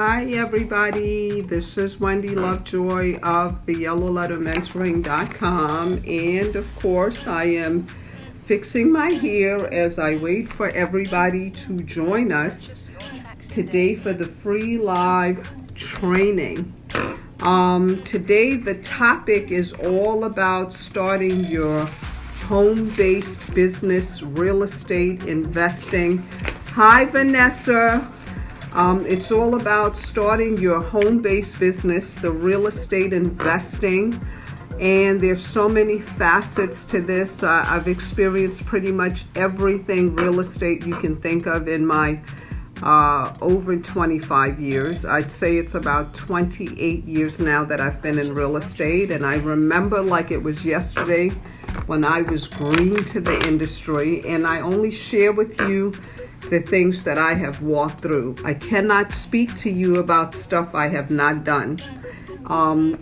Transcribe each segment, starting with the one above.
Hi everybody, this is Wendy Lovejoy of the YellowLetterMentoring.com, and of course I am fixing my hair as I wait for everybody to join us today for the free live training. Today the topic is all about starting your home-based business, real estate investing. Hi Vanessa. It's all about starting your home-based business, the real estate investing, and there's so many facets to this. I've experienced pretty much everything real estate you can think of in my over 25 years. I'd say it's about 28 years now that I've been in real estate, and I remember like it was yesterday when I was green to the industry, and I only share with you the things that I have walked through. I cannot speak to you about stuff I have not done.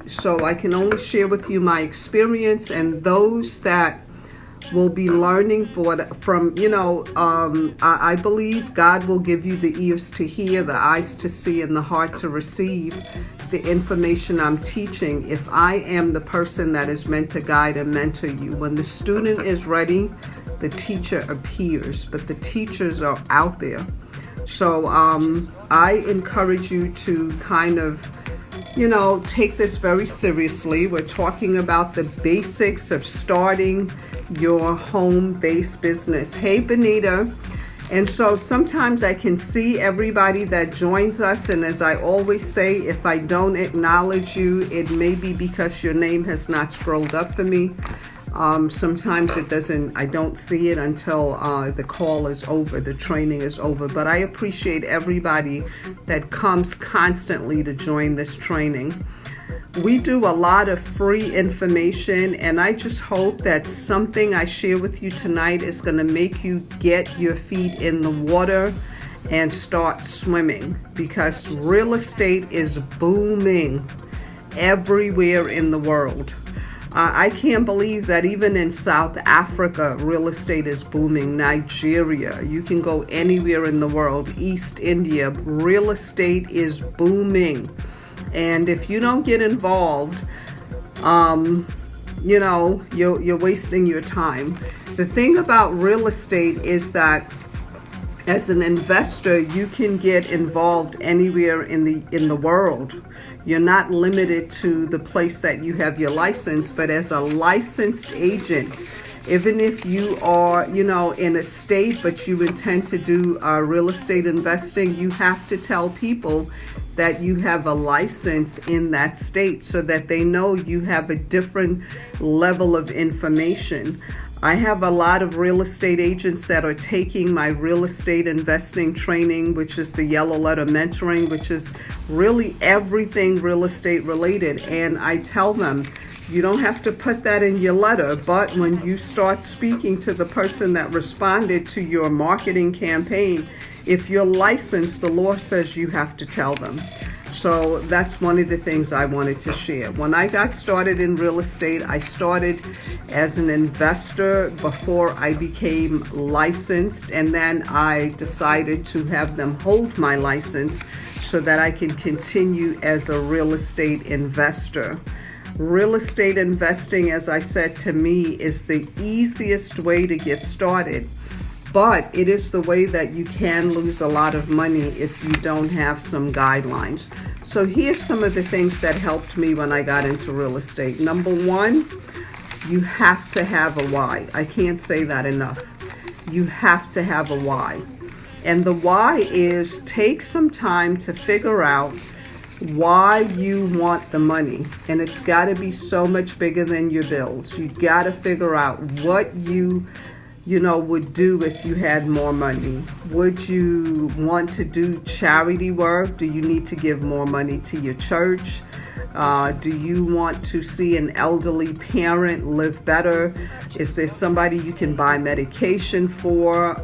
So I can only share with you my experience, and those that will be learning from, I believe God will give you the ears to hear, the eyes to see, and the heart to receive the information I'm teaching if I am the person that is meant to guide and mentor you. When the student is ready, the teacher appears, but the teachers are out there. So I encourage you to kind of, take this very seriously. We're talking about the basics of starting your home-based business. Hey, Benita. And so sometimes I can see everybody that joins us, and as I always say, if I don't acknowledge you, it may be because your name has not scrolled up for me. Sometimes I don't see it until the call is over, the training is over. But I appreciate everybody that comes constantly to join this training. We do a lot of free information, and I just hope that something I share with you tonight is going to make you get your feet in the water and start swimming, because real estate is booming everywhere in the world. I can't believe that even in South Africa, real estate is booming. Nigeria, you can go anywhere in the world. East India, real estate is booming. And if you don't get involved, you're wasting your time. The thing about real estate is that as an investor, you can get involved anywhere in the world. You're not limited to the place that you have your license, but as a licensed agent, even if you are, in a state, but you intend to do real estate investing, you have to tell people that you have a license in that state so that they know you have a different level of information. I have a lot of real estate agents that are taking my real estate investing training, which is the Yellow Letter Mentoring, which is really everything real estate related. And I tell them, you don't have to put that in your letter, but when you start speaking to the person that responded to your marketing campaign, if you're licensed, the law says you have to tell them. So that's one of the things I wanted to share. When I got started in real estate, I started as an investor before I became licensed, and then I decided to have them hold my license so that I can continue as a real estate investor. Real estate investing, as I said, to me is the easiest way to get started. But it is the way that you can lose a lot of money if you don't have some guidelines. So here's some of the things that helped me when I got into real estate. Number one, you have to have a why. I can't say that enough. You have to have a why. And the why is take some time to figure out why you want the money. And it's got to be so much bigger than your bills. You got to figure out what you would do if you had more money. Would you want to do charity work? Do you need to give more money to your church? Do you want to see an elderly parent live better? Is there somebody you can buy medication for?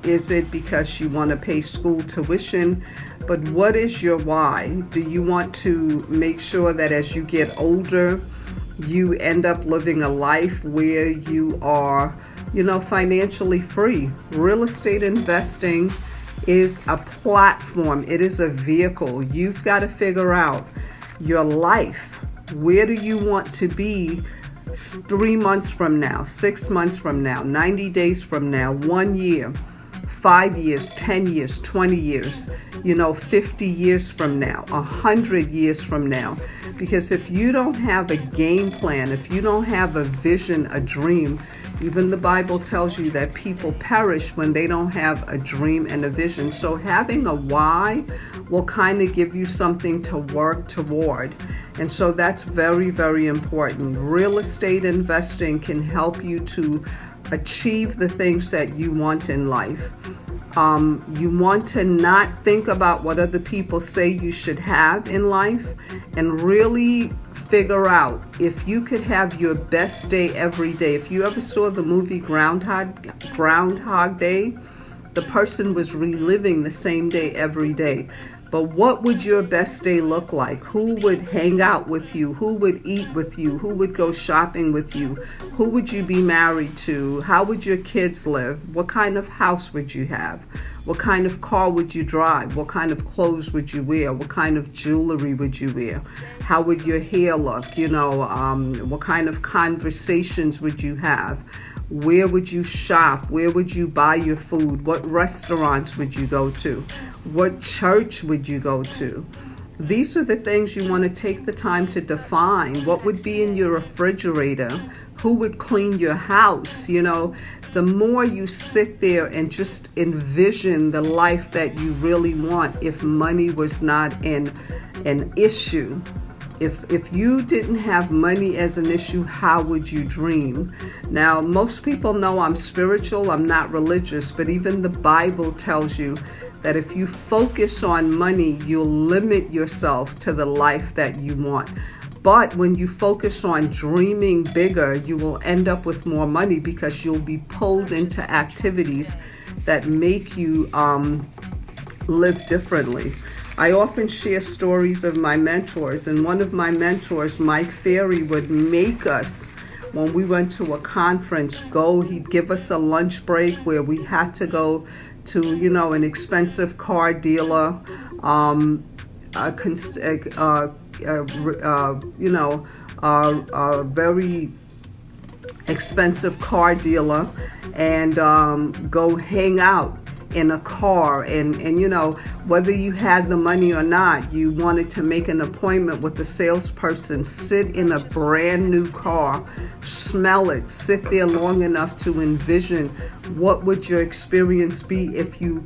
Is it because you want to pay school tuition? But what is your why? Do you want to make sure that as you get older, you end up living a life where you are, financially free? Real estate investing is a platform. It is a vehicle. You've got to figure out your life. Where do you want to be 3 months from now, 6 months from now, 90 days from now, 1 year, 5 years, 10 years, 20 years, 50 years from now, 100 years from now? Because if you don't have a game plan, if you don't have a vision, a dream, even the Bible tells you that people perish when they don't have a dream and a vision. So having a why will kind of give you something to work toward. And so that's very, very important. Real estate investing can help you to achieve the things that you want in life. You want to not think about what other people say you should have in life, and really figure out if you could have your best day every day. If you ever saw the movie Groundhog Day, the person was reliving the same day every day. But what would your best day look like? Who would hang out with you? Who would eat with you? Who would go shopping with you? Who would you be married to? How would your kids live? What kind of house would you have? What kind of car would you drive? What kind of clothes would you wear? What kind of jewelry would you wear? How would your hair look? What kind of conversations would you have? Where would you shop? Where would you buy your food? What restaurants would you go to? What church would you go to? These are the things you want to take the time to define. What would be in your refrigerator? Who would clean your house? The more you sit there and just envision the life that you really want, if money was not an issue. If you didn't have money as an issue, how would you dream? Now, most people know I'm spiritual, I'm not religious, but even the Bible tells you that if you focus on money, you'll limit yourself to the life that you want. But when you focus on dreaming bigger, you will end up with more money because you'll be pulled into activities that make you live differently. I often share stories of my mentors, and one of my mentors, Mike Ferry, would make us, when we went to a conference, he'd give us a lunch break where we had to go to, an expensive car dealer, a very expensive car dealer, and go hang out in a car, and whether you had the money or not, you wanted to make an appointment with the salesperson, sit in a brand new car, smell it, sit there long enough to envision what would your experience be if you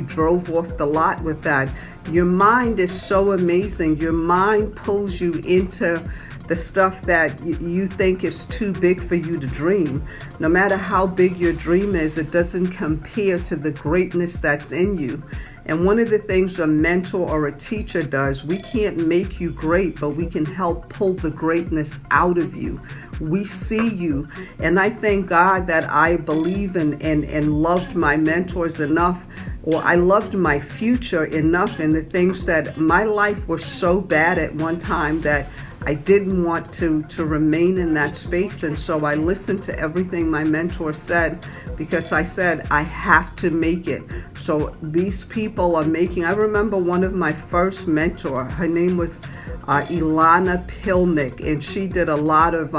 drove off the lot with that. Your mind is so amazing. Your mind pulls you into the stuff that you think is too big for you to dream. No matter how big your dream is, it doesn't compare to the greatness that's in you. And one of the things a mentor or a teacher does, we can't make you great, but we can help pull the greatness out of you. We see you. And I thank God that I believe and loved my mentors enough, or I loved my future enough, in the things that my life was so bad at one time that I didn't want to remain in that space. And so I listened to everything my mentor said, because I said, I have to make it. So these people are making. I remember one of my first mentor, her name was Ilana Pilnick, and she did a lot of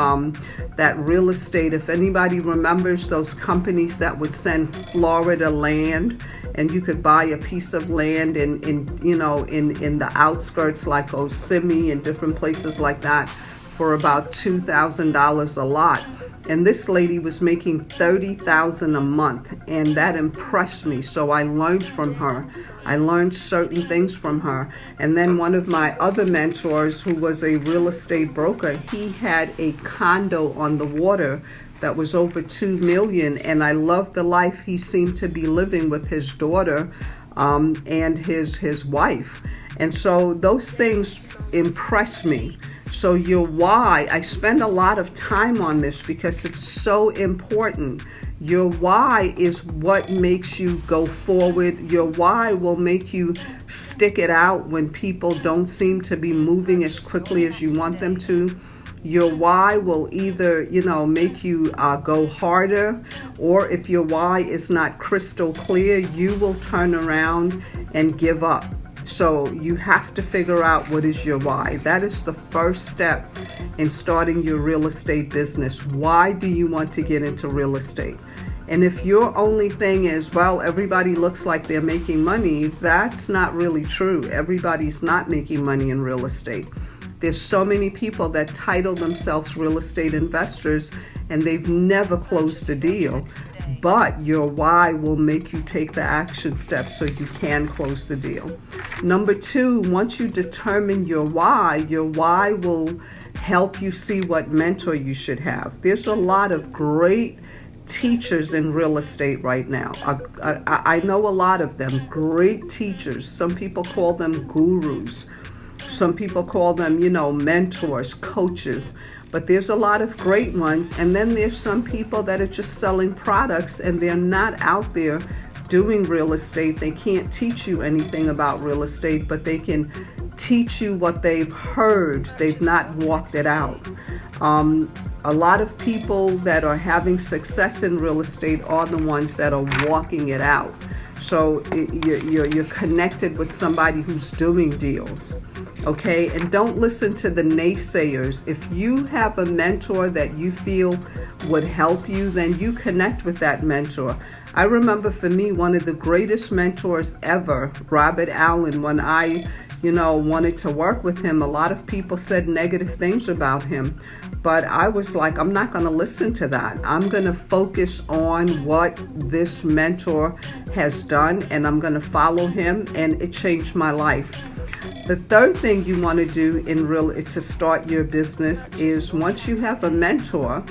that real estate. If anybody remembers those companies that would send Florida land, and you could buy a piece of land in the outskirts like Ossipee and different places like that for about $2,000 a lot. And this lady was making $30,000 a month, and that impressed me. So I learned from her. I learned certain things from her. And then one of my other mentors, who was a real estate broker, he had a condo on the water that was over $2 million, and I loved the life he seemed to be living with his daughter and his wife. And so those things impressed me. So your why, I spend a lot of time on this because it's so important. Your why is what makes you go forward. Your why will make you stick it out when people don't seem to be moving as quickly as you want them to. Your why will either, make you go harder, or if your why is not crystal clear, you will turn around and give up. So you have to figure out what is your why. That is the first step in starting your real estate business. Why do you want to get into real estate? And if your only thing is, well, everybody looks like they're making money, that's not really true. Everybody's not making money in real estate. There's so many people that title themselves real estate investors and they've never closed a deal. But your why will make you take the action steps so you can close the deal. Number two, once you determine your why will help you see what mentor you should have. There's a lot of great teachers in real estate right now. I know a lot of them, great teachers. Some people call them gurus. Some people call them, mentors, coaches. But there's a lot of great ones. And then there's some people that are just selling products and they're not out there doing real estate. They can't teach you anything about real estate, but they can teach you what they've heard. They've not walked it out. A lot of people that are having success in real estate are the ones that are walking it out. So you're connected with somebody who's doing deals, okay? And don't listen to the naysayers. If you have a mentor that you feel would help you, then you connect with that mentor. I remember for me, one of the greatest mentors ever, Robert Allen, when I wanted to work with him, a lot of people said negative things about him. But I was like, I'm not going to listen to that. I'm going to focus on what this mentor has done, and I'm going to follow him, and it changed my life. The third thing you want to do to start your business is, once you have a mentor,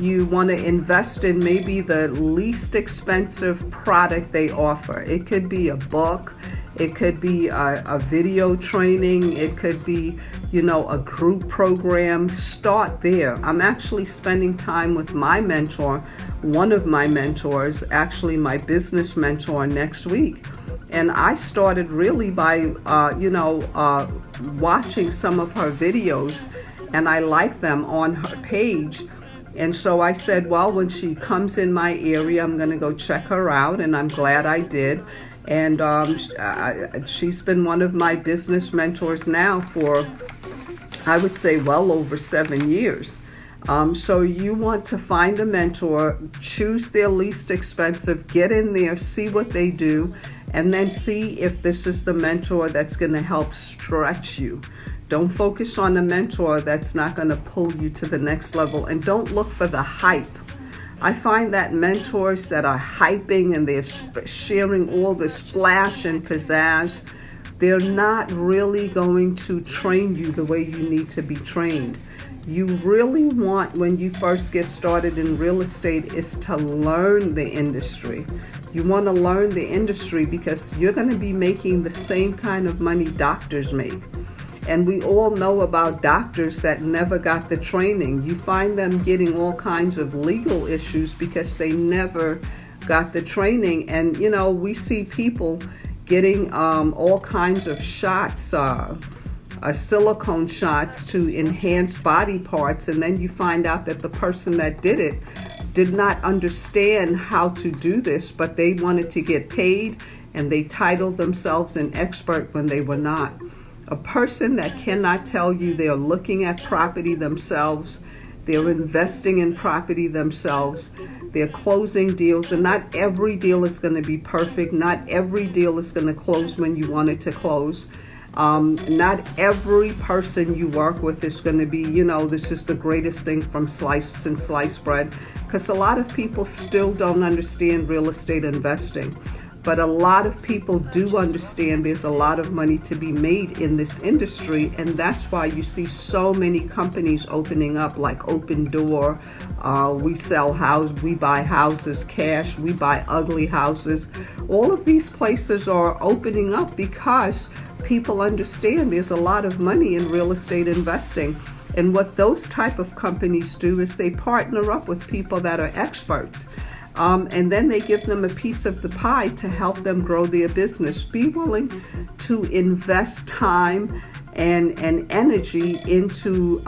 you want to invest in maybe the least expensive product they offer. It could be a book. It could be a video training. It could be, a group program. Start there. I'm actually spending time with my mentor, one of my mentors, actually my business mentor, next week. And I started really by, watching some of her videos, and I like them on her page. And so I said, well, when she comes in my area, I'm going to go check her out, and I'm glad I did. And she's been one of my business mentors now for, I would say, well over 7 years. So you want to find a mentor, choose their least expensive, get in there, see what they do, and then see if this is the mentor that's going to help stretch you. Don't focus on a mentor that's not going to pull you to the next level, and don't look for the hype. I find that mentors that are hyping and they're sharing all this flash and pizzazz, they're not really going to train you the way you need to be trained. You really want, when you first get started in real estate, is to learn the industry. You want to learn the industry because you're going to be making the same kind of money doctors make. And we all know about doctors that never got the training. You find them getting all kinds of legal issues because they never got the training. And, we see people getting all kinds of shots, silicone shots to enhance body parts. And then you find out that the person that did it did not understand how to do this, but they wanted to get paid, and they titled themselves an expert when they were not. A person that cannot tell you they're looking at property themselves, they're investing in property themselves, they're closing deals, and not every deal is going to be perfect. Not every deal is going to close when you want it to close. Not every person you work with is going to be, this is the greatest thing from sliced bread, because a lot of people still don't understand real estate investing. But a lot of people do understand there's a lot of money to be made in this industry, and that's why you see so many companies opening up, like Open Door. We buy houses cash, we buy ugly houses. All of these places are opening up because people understand there's a lot of money in real estate investing. And what those type of companies do is they partner up with people that are experts. And then they give them a piece of the pie to help them grow their business. Be willing to invest time and energy into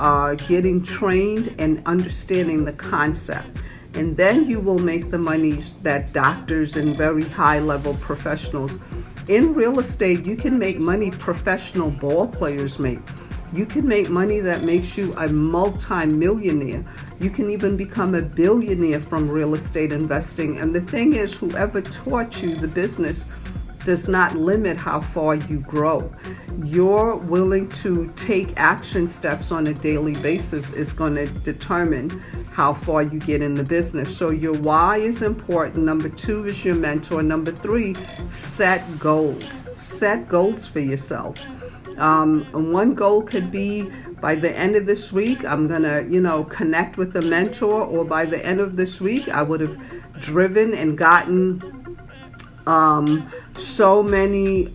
getting trained and understanding the concept. And then you will make the money that doctors and very high-level professionals. In real estate, you can make money professional ball players make. You can make money that makes you a multi-millionaire. You can even become a billionaire from real estate investing. And the thing is, whoever taught you the business does not limit how far you grow. You're willing to take action steps on a daily basis is going to determine how far you get in the business. So your why is important. Number 2 is your mentor. Number 3, set goals. Set goals for yourself. One goal could be, by the end of this week, I'm gonna, connect with a mentor, or by the end of this week, I would have driven and gotten so many,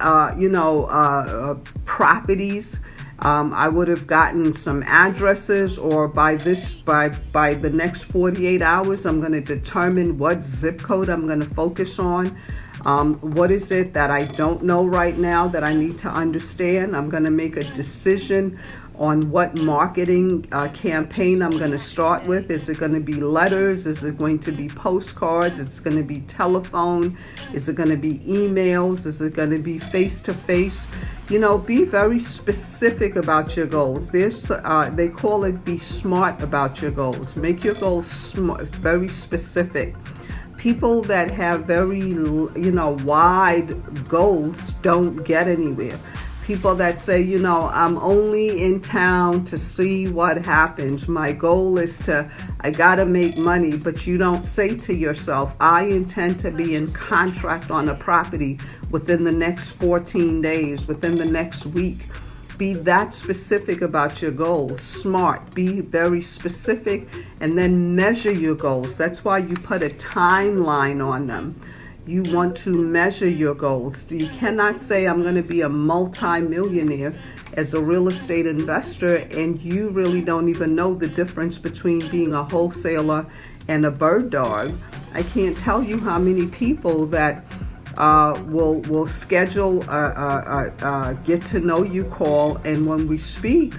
properties. I would have gotten some addresses, or by the next 48 hours, I'm going to determine what zip code I'm going to focus on. What is it that I don't know right now that I need to understand? I'm going to make a decision on what marketing campaign I'm going to start with. Is it going to be letters? Is it going to be postcards? It's going to be telephone? Is it going to be emails? Is it going to be face-to-face? Be very specific about your goals. They call it be smart about your goals. Make your goals smart, very specific. People that have very, wide goals don't get anywhere. People that say, I'm only in town to see what happens. My goal is I gotta make money, but you don't say to yourself, I intend to be in contract on a property within the next 14 days, within the next week. Be that specific about your goals. Smart. Be very specific, and then measure your goals. That's why you put a timeline on them. You want to measure your goals. You cannot say, I'm going to be a multi-millionaire as a real estate investor, and you really don't even know the difference between being a wholesaler and a bird dog. I can't tell you how many people that will schedule a get to know you call, and when we speak,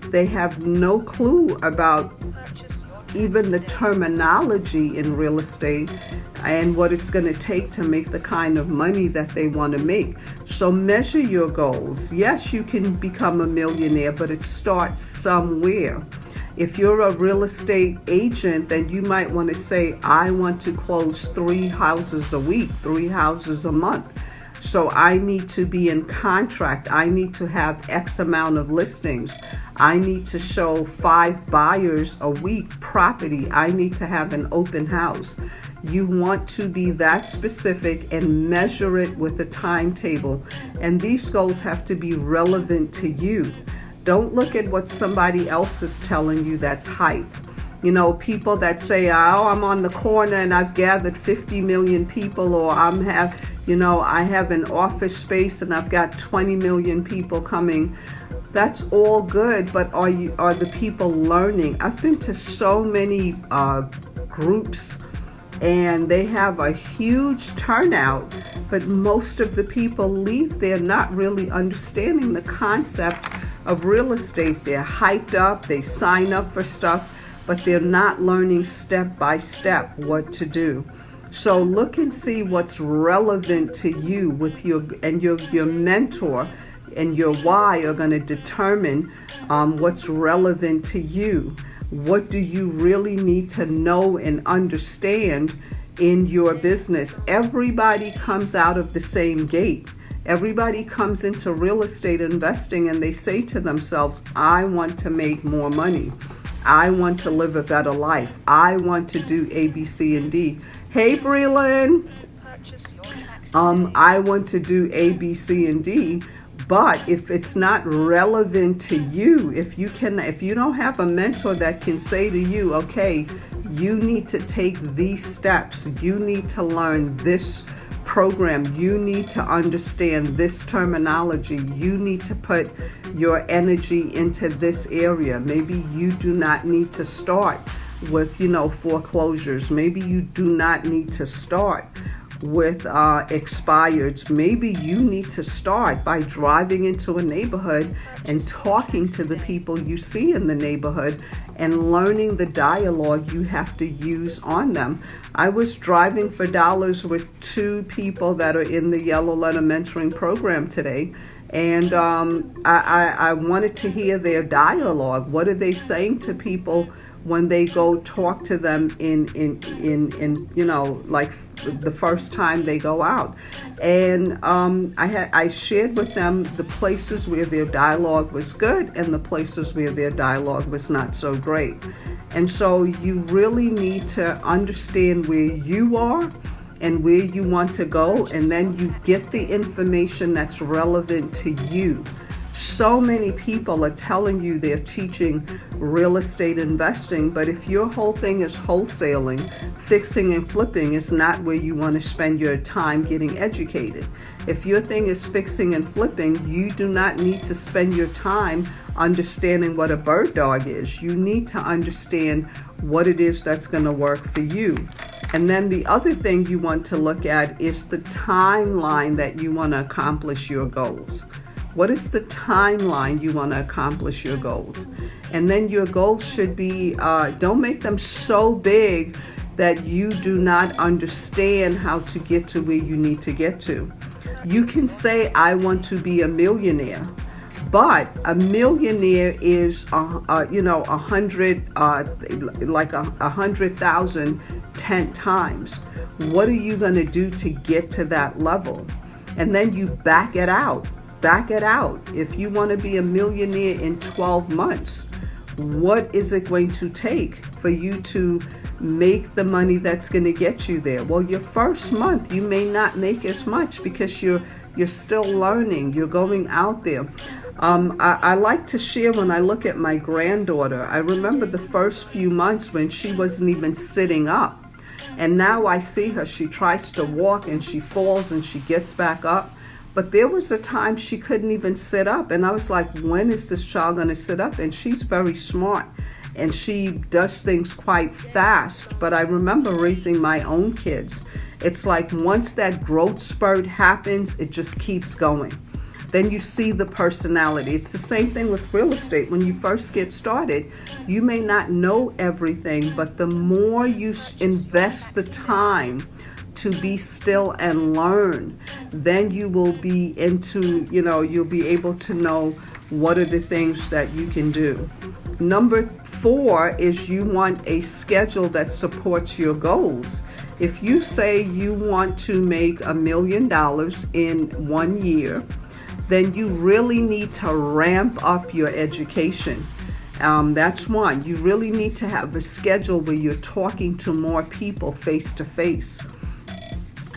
they have no clue about even the terminology in real estate and what it's going to take to make the kind of money that they want to make. So measure your goals. Yes, you can become a millionaire, but it starts somewhere. If you're a real estate agent, then you might want to say, I want to close 3 houses a week, 3 houses a month. So I need to be in contract. I need to have X amount of listings. I need to show 5 buyers a week property. I need to have an open house. You want to be that specific and measure it with a timetable. And these goals have to be relevant to you. Don't look at what somebody else is telling you that's hype. People that say, oh, I'm on the corner and I've gathered 50 million people, or I have an office space and I've got 20 million people coming. That's all good, but are the people learning? I've been to so many groups, and they have a huge turnout, but most of the people leave there not really understanding the concept of real estate. They're hyped up, they sign up for stuff, but they're not learning step by step what to do. So look and see what's relevant to you with your mentor, and your why are going to determine what's relevant to you. What do you really need to know and understand in your business? Everybody comes out of the same gate. Everybody comes into real estate investing and they say to themselves, I want to make more money. I want to live a better life. I want to do A, B, C, and D. Hey, Breland. I want to do A, B, C, and D. But if it's not relevant to you, if you don't have a mentor that can say to you, okay, you need to take these steps, you need to learn this program, you need to understand this terminology, you need to put your energy into this area. Maybe you do not need to start with foreclosures. Maybe you do not need to start with expireds. Maybe you need to start by driving into a neighborhood and talking to the people you see in the neighborhood and learning the dialogue you have to use on them. I was driving for dollars with two people that are in the Yellow Letter Mentoring Program today, and I wanted to hear their dialogue. What are they saying to people when they go talk to them in like the first time they go out? And I shared with them the places where their dialogue was good and the places where their dialogue was not so great. And so you really need to understand where you are and where you want to go, and then you get the information that's relevant to you. So many people are telling you they're teaching real estate investing, but if your whole thing is wholesaling, fixing and flipping is not where you want to spend your time getting educated. If your thing is fixing and flipping, you do not need to spend your time understanding what a bird dog is. You need to understand what it is that's going to work for you. And then the other thing you want to look at is the timeline that you want to accomplish your goals. What is the timeline you want to accomplish your goals? And then your goals should be, don't make them so big that you do not understand how to get to where you need to get to. You can say, I want to be a millionaire, but a millionaire is, 100,000 10 times. What are you going to do to get to that level? And then you back it out. If you want to be a millionaire in 12 months, what is it going to take for you to make the money that's going to get you there? Well, your first month, you may not make as much because you're still learning. You're going out there. I like to share when I look at my granddaughter. I remember the first few months when she wasn't even sitting up. And now I see her, she tries to walk and she falls and she gets back up. But there was a time she couldn't even sit up. And I was like, when is this child going to sit up? And she's very smart and she does things quite fast. But I remember raising my own kids. It's like once that growth spurt happens, it just keeps going. Then you see the personality. It's the same thing with real estate. When you first get started, you may not know everything, but the more you invest the time to be still and learn, then you will be you'll be able to know what are the things that you can do. Number 4 is you want a schedule that supports your goals. If you say you want to make $1 million in 1 year, then you really need to ramp up your education. That's one. You really need to have a schedule where you're talking to more people face to face.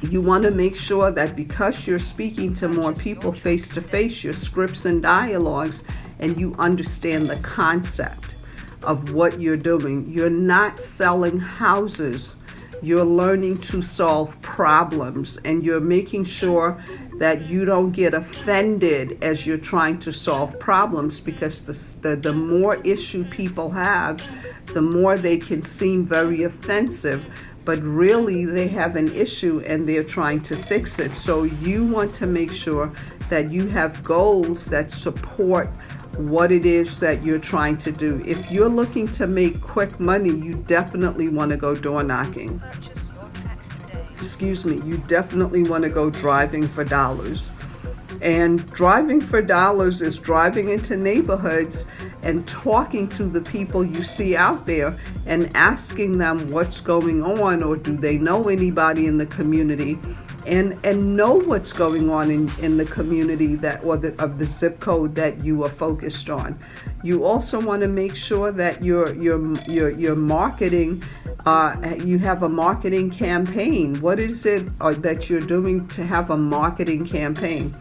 You want to make sure that because you're speaking to more people face to face, your scripts and dialogues, and you understand the concept of what you're doing. You're not selling houses. You're learning to solve problems, and you're making sure that you don't get offended as you're trying to solve problems, because the more issue people have, the more they can seem very offensive, but really they have an issue and they're trying to fix it. So you want to make sure that you have goals that support what it is that you're trying to do. If you're looking to make quick money, you definitely want to go door knocking. You definitely want to go driving for dollars. And driving for dollars is driving into neighborhoods and talking to the people you see out there and asking them what's going on, or do they know anybody in the community, and know what's going on in the community of the zip code that you are focused on. You also want to make sure that your marketing, you have a marketing campaign. What is it that you're doing to have a marketing campaign?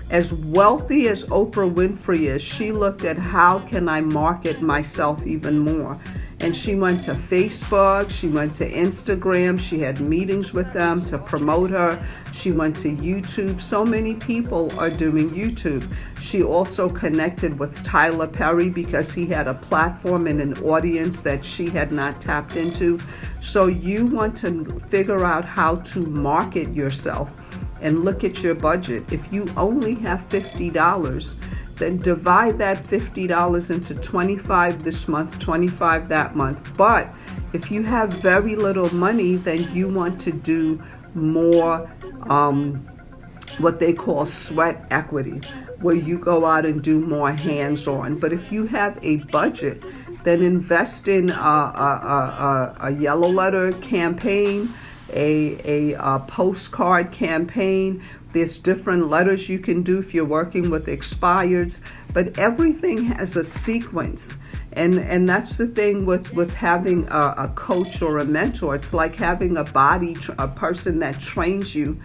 As wealthy as Oprah Winfrey is, she looked at how can I market myself even more. And she went to Facebook, she went to Instagram, she had meetings with them to promote her. She went to YouTube. So many people are doing YouTube. She also connected with Tyler Perry because he had a platform and an audience that she had not tapped into. So you want to figure out how to market yourself and look at your budget. If you only have $50, then divide that $50 into 25 this month, 25 that month. But if you have very little money, then you want to do more what they call sweat equity, where you go out and do more hands-on. But if you have a budget, then invest in a yellow letter campaign, a postcard campaign. There's different letters you can do if you're working with expireds, but everything has a sequence. And that's the thing with having a coach or a mentor. It's like having a person that trains you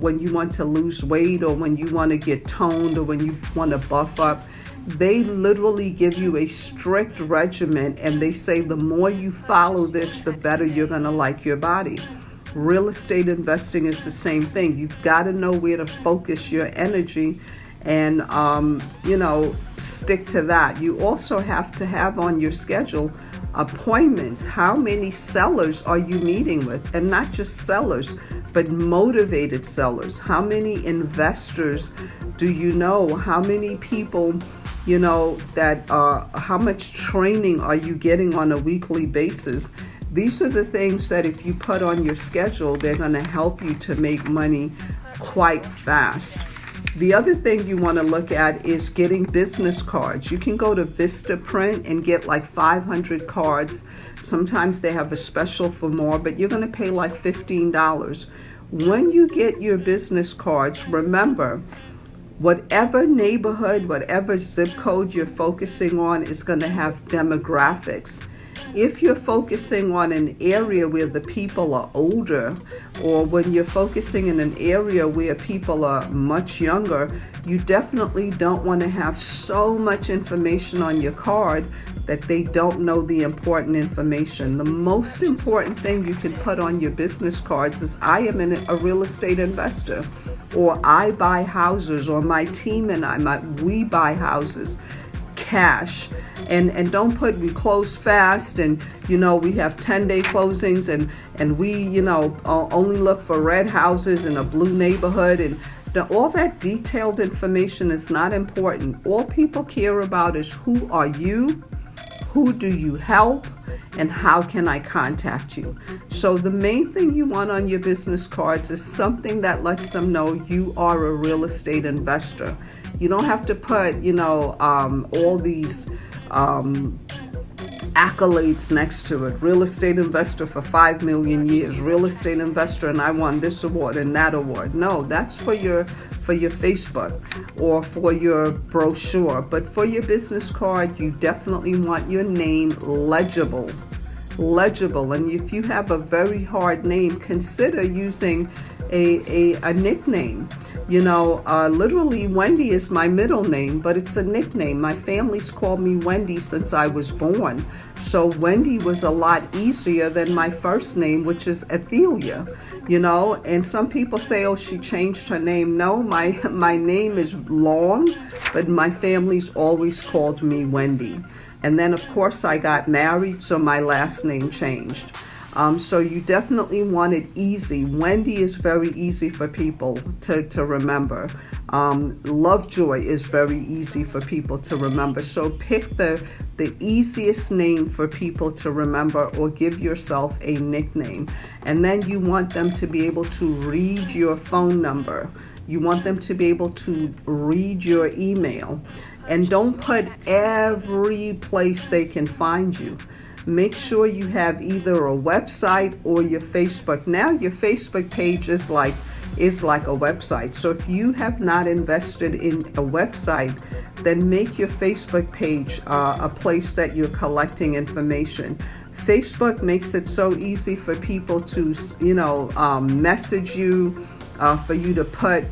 when you want to lose weight, or when you want to get toned, or when you want to buff up. They literally give you a strict regimen, and they say the more you follow this, the better you're going to like your body. Real estate investing is the same thing. You've got to know where to focus your energy and, stick to that. You also have to have on your schedule appointments. How many sellers are you meeting with? And not just sellers, but motivated sellers. How many investors do you know? How many people, how much training are you getting on a weekly basis? These are the things that if you put on your schedule, they're going to help you to make money quite fast. The other thing you want to look at is getting business cards. You can go to Vistaprint and get like 500 cards. Sometimes they have a special for more, but you're going to pay like $15. When you get your business cards, remember, whatever neighborhood, whatever zip code you're focusing on is going to have demographics. If you're focusing on an area where the people are older, or when you're focusing in an area where people are much younger, you definitely don't want to have so much information on your card that they don't know the important information. The most important thing you can put on your business cards is, I am a real estate investor, or I buy houses, or my team and we buy houses. Cash. And don't put we close fast, and we have 10-day closings, and we only look for red houses in a blue neighborhood, and all that detailed information is not important. All people care about is, who are you, who do you help, and how can I contact you? So the main thing you want on your business cards is something that lets them know you are a real estate investor. You don't have to put, all these accolades next to it. Real estate investor for 5 million years. Real estate investor, and I won this award and that award. No, that's for your Facebook or for your brochure. But for your business card, you definitely want your name legible. And if you have a very hard name, consider using a nickname. Literally Wendy is my middle name, but it's a nickname. My family's called me Wendy since I was born. So Wendy was a lot easier than my first name, which is Athelia. And some people say, oh, she changed her name. No, my name is long, but my family's always called me Wendy. And then, of course, I got married, so my last name changed. So you definitely want it easy. Wendy is very easy for people to remember. Lovejoy is very easy for people to remember. So pick the easiest name for people to remember, or give yourself a nickname. And then you want them to be able to read your phone number. You want them to be able to read your email. And don't put every place they can find you. Make sure you have either a website or your Facebook. Now your Facebook page is like a website. So if you have not invested in a website, then make your Facebook page a place that you're collecting information. Facebook makes it so easy for people to, message you, for you to put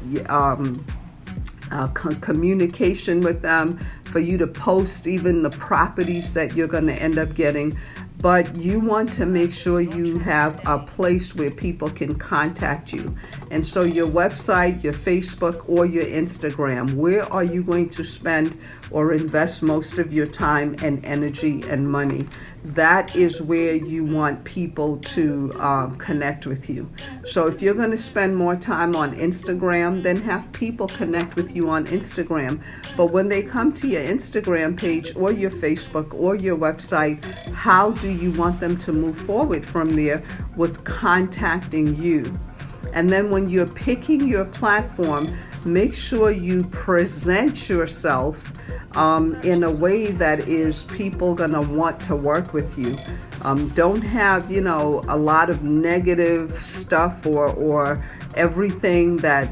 communication with them, for you to post even the properties that you're going to end up getting. But you want to make sure you have a place where people can contact you. And so your website, your Facebook, or your Instagram, where are you going to spend or invest most of your time and energy and money? That is where you want people to connect with you. So if you're going to spend more time on Instagram, then have people connect with you on Instagram. But when they come to your Instagram page or your Facebook or your website, how do you want them to move forward from there with contacting you? And then when you're picking your platform, make sure you present yourself in a way that is people gonna want to work with you. Don't have, a lot of negative stuff or everything that,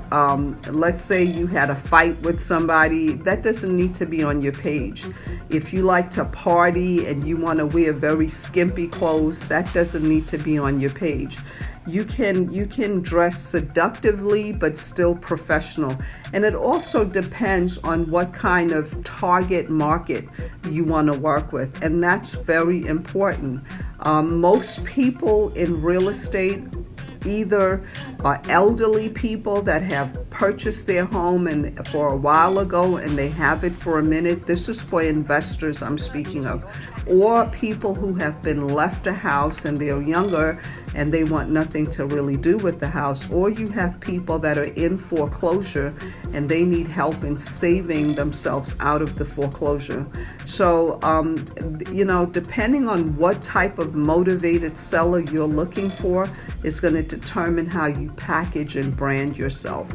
let's say you had a fight with somebody, that doesn't need to be on your page. If you like to party and you want to wear very skimpy clothes, that doesn't need to be on your page. You can dress seductively but still professional. And it also depends on what kind of target market you want to work with. And that's very important. Most people in real estate either are elderly people that have purchased their home and for a while ago and they have it for a minute. This is for investors I'm speaking of. Or people who have been left a house and they're younger and they want nothing to really do with the house. Or you have people that are in foreclosure and they need help in saving themselves out of the foreclosure. So, depending on what type of motivated seller you're looking for is going to determine how you package and brand yourself.